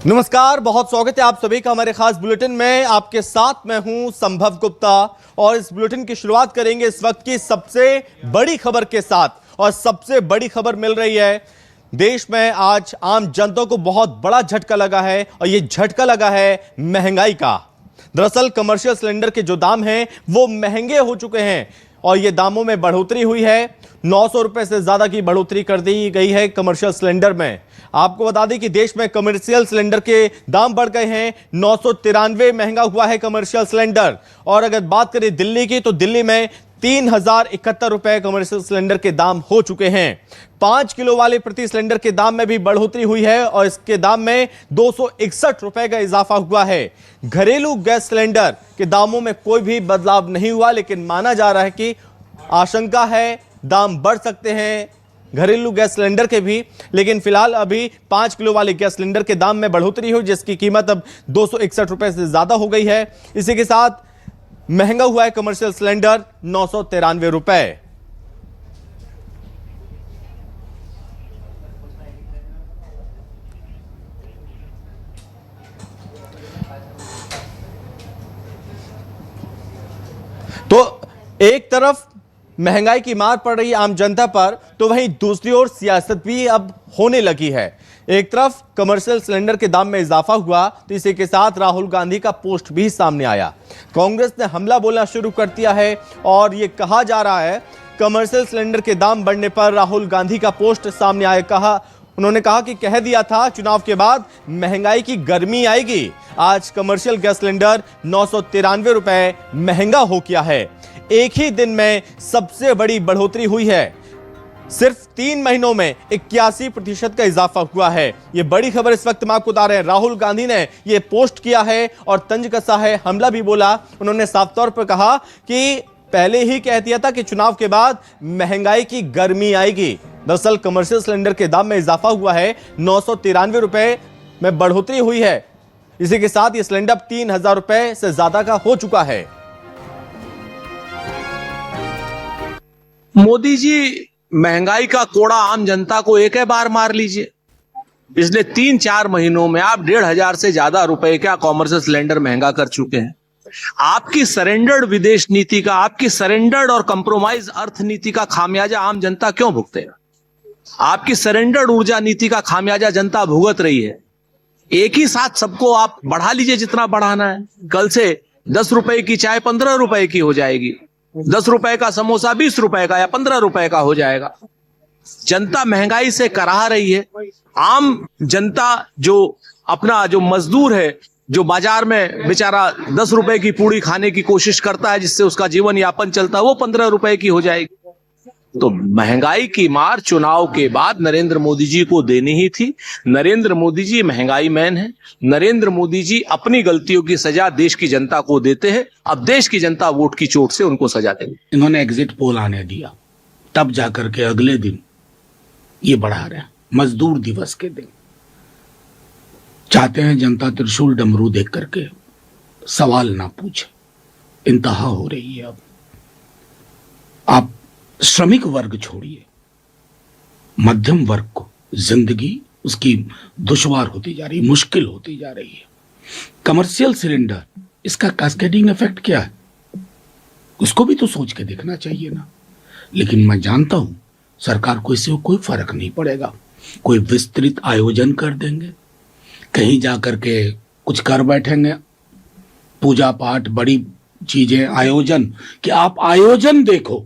नमस्कार, बहुत स्वागत है आप सभी का हमारे खास बुलेटिन में। आपके साथ मैं हूं संभव गुप्ता और इस बुलेटिन की शुरुआत करेंगे इस वक्त की सबसे बड़ी खबर के साथ। और सबसे बड़ी खबर मिल रही है, देश में आज आम जनता को बहुत बड़ा झटका लगा है और यह झटका लगा है महंगाई का। दरअसल कमर्शियल सिलेंडर के जो दाम हैं वो महंगे हो चुके हैं और ये दामों में बढ़ोतरी हुई है। 900 रुपए से ज्यादा की बढ़ोतरी कर दी गई है कमर्शियल सिलेंडर में। आपको बता दें कि देश में कमर्शियल सिलेंडर के दाम बढ़ गए हैं। 993 महंगा हुआ है कमर्शियल सिलेंडर। और अगर बात करें दिल्ली की, तो दिल्ली में 3071 रुपए कमर्शियल सिलेंडर के दाम हो चुके हैं। 5 किलो वाले प्रति सिलेंडर के दाम में भी बढ़ोतरी हुई है और इसके दाम में 261 रुपए का इजाफा हुआ है। घरेलू गैस सिलेंडर के दामों में कोई भी बदलाव नहीं हुआ, लेकिन माना जा रहा है कि आशंका है दाम बढ़ सकते हैं घरेलू गैस सिलेंडर के भी। लेकिन फिलहाल अभी 5 किलो वाले गैस सिलेंडर के दाम में बढ़ोतरी हुई, जिसकी कीमत अब 261 रुपए से ज्यादा हो गई है। इसी के साथ महंगा हुआ है कमर्शियल सिलेंडर 993 रुपए। तो एक तरफ महंगाई की मार पड़ रही है आम जनता पर, तो वहीं दूसरी ओर सियासत भी अब होने लगी है। एक तरफ कमर्शियल सिलेंडर के दाम में इजाफा हुआ, तो इसी के साथ राहुल गांधी का पोस्ट भी सामने आया। कांग्रेस ने हमला बोलना शुरू कर दिया है और यह कहा जा रहा है कमर्शियल सिलेंडर के दाम बढ़ने पर राहुल गांधी का पोस्ट सामने आया। उन्होंने कहा कि कह दिया था चुनाव के बाद महंगाई की गर्मी आएगी। आज कमर्शियल गैस सिलेंडर 993 रुपए महंगा हो गया है। एक ही दिन में सबसे बड़ी बढ़ोतरी हुई है। सिर्फ 3 महीनों में 81% का इजाफा हुआ है। यह बड़ी खबर इस वक्त हम आपको बता रहे हैं। राहुल गांधी ने यह पोस्ट किया है और तंज कसा है, हमला भी बोला। उन्होंने साफ तौर पर कहा कि पहले ही कह दिया था कि चुनाव के बाद महंगाई की गर्मी आएगी। दरअसल कमर्शियल सिलेंडर के दाम में इजाफा हुआ है, 993 रुपए में बढ़ोतरी हुई है। इसी के साथ यह सिलेंडर 3000 रुपए से ज्यादा का हो चुका है। मोदी जी, महंगाई का कोड़ा आम जनता को एक बार मार लीजिए। पिछले 3-4 महीनों में आप 1500 से ज्यादा रुपए का कॉमर्शियल सिलेंडर महंगा कर चुके हैं। आपकी सरेंडर्ड विदेश नीति का, आपकी सरेंडर्ड और कंप्रोमाइज अर्थनीति का खामियाजा आम जनता क्यों भुगतेगा? आपकी सरेंडर्ड ऊर्जा नीति का खामियाजा जनता भुगत रही है। एक ही साथ सबको आप बढ़ा लीजिए जितना बढ़ाना है। कल से 10 रुपए की चाय 15 रुपए की हो जाएगी, 10 रुपए का समोसा 20 रुपए का या 15 रुपए का हो जाएगा। जनता महंगाई से कराह रही है। आम जनता जो मजदूर है, जो बाजार में बेचारा 10 रुपए की पूड़ी खाने की कोशिश करता है जिससे उसका जीवन यापन चलता है, वो 15 रुपए की हो जाएगी। तो महंगाई की मार चुनाव के बाद नरेंद्र मोदी जी को देनी ही थी। नरेंद्र मोदी जी महंगाई मैन है। नरेंद्र मोदी जी अपनी गलतियों की सजा देश की जनता को देते हैं। अब देश की जनता वोट की चोट से उनको सजा देगी। इन्होंने एग्जिट पोल आने दिया, तब जाकर के अगले दिन ये बढ़ा रहे हैं। मजदूर दिवस के दिन चाहते हैं जनता त्रिशूल डमरू देख करके सवाल ना पूछे। इंतहा हो रही है। अब आप श्रमिक वर्ग छोड़िए, मध्यम वर्ग को जिंदगी उसकी दुश्वार होती जा रही, मुश्किल होती जा रही है। कमर्शियल सिलेंडर, इसका कैस्केडिंग इफेक्ट क्या है, उसको भी तो सोच के देखना चाहिए ना। लेकिन मैं जानता हूं सरकार को इससे कोई फर्क नहीं पड़ेगा। कोई विस्तृत आयोजन कर देंगे, कहीं जाकर के कुछ कर बैठेंगे, पूजा पाठ, बड़ी चीजें, आयोजन। कि आप आयोजन देखो,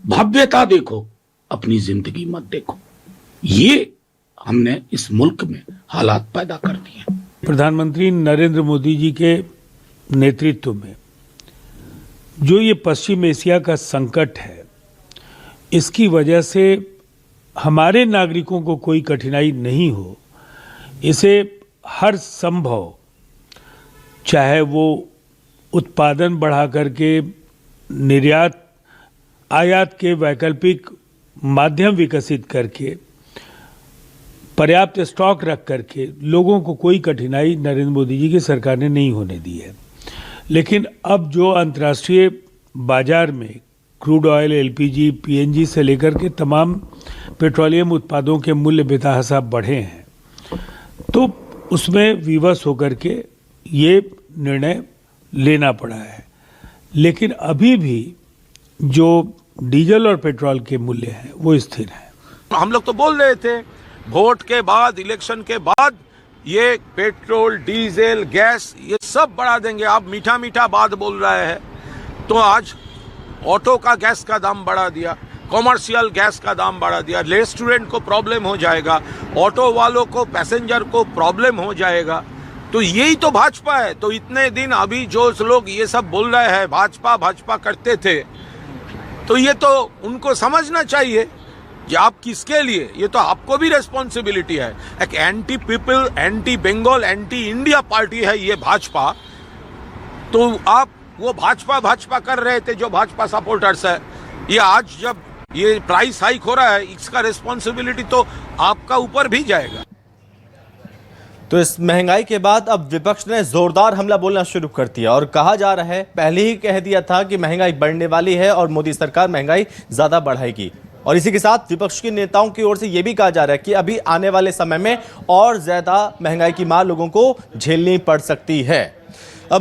भव्यता देखो, अपनी जिंदगी मत देखो। ये हमने इस मुल्क में हालात पैदा कर दिए। प्रधानमंत्री नरेंद्र मोदी जी के नेतृत्व में जो ये पश्चिम एशिया का संकट है, इसकी वजह से हमारे नागरिकों को कोई कठिनाई नहीं हो, इसे हर संभव, चाहे वो उत्पादन बढ़ा करके, निर्यात आयात के वैकल्पिक माध्यम विकसित करके, पर्याप्त स्टॉक रख करके, लोगों को कोई कठिनाई नरेंद्र मोदी जी की सरकार ने नहीं होने दी है। लेकिन अब जो अंतर्राष्ट्रीय बाजार में क्रूड ऑयल, एलपीजी, पीएनजी से लेकर के तमाम पेट्रोलियम उत्पादों के मूल्य बेतहाशा बढ़े हैं, तो उसमें विवश होकर के ये निर्णय लेना पड़ा है। लेकिन अभी भी जो डीजल और पेट्रोल के मूल्य हैं वो स्थिर हैं। हम लोग तो बोल रहे थे वोट के बाद, इलेक्शन के बाद ये पेट्रोल, डीजल, गैस ये सब बढ़ा देंगे। आप मीठा मीठा बात बोल रहे हैं तो आज ऑटो का गैस का दाम बढ़ा दिया, कॉमर्शियल गैस का दाम बढ़ा दिया, रेस्टोरेंट को प्रॉब्लम हो जाएगा, ऑटो वालों को, पैसेंजर को प्रॉब्लम हो जाएगा। तो यही तो भाजपा है। तो इतने दिन अभी जो लोग ये सब बोल रहे हैं भाजपा भाजपा करते थे, तो ये तो उनको समझना चाहिए कि आप किसके लिए, ये तो आपको भी रेस्पॉन्सिबिलिटी है। एक anti people, anti Bengal, anti India party है ये भाजपा। तो आप वो भाजपा भाजपा कर रहे थे जो भाजपा सपोर्टर्स है, ये आज जब ये प्राइस हाइक हो रहा है इसका रेस्पॉन्सिबिलिटी तो आपका ऊपर भी जाएगा। तो इस महंगाई के बाद अब विपक्ष ने जोरदार हमला बोलना शुरू कर दिया और कहा जा रहा है, पहले ही कह दिया था कि महंगाई बढ़ने वाली है और मोदी सरकार महंगाई ज्यादा बढ़ाएगी। और इसी के साथ विपक्ष के नेताओं की ओर से यह भी कहा जा रहा है कि अभी आने वाले समय में और ज्यादा महंगाई की मार लोगों को झेलनी पड़ सकती है।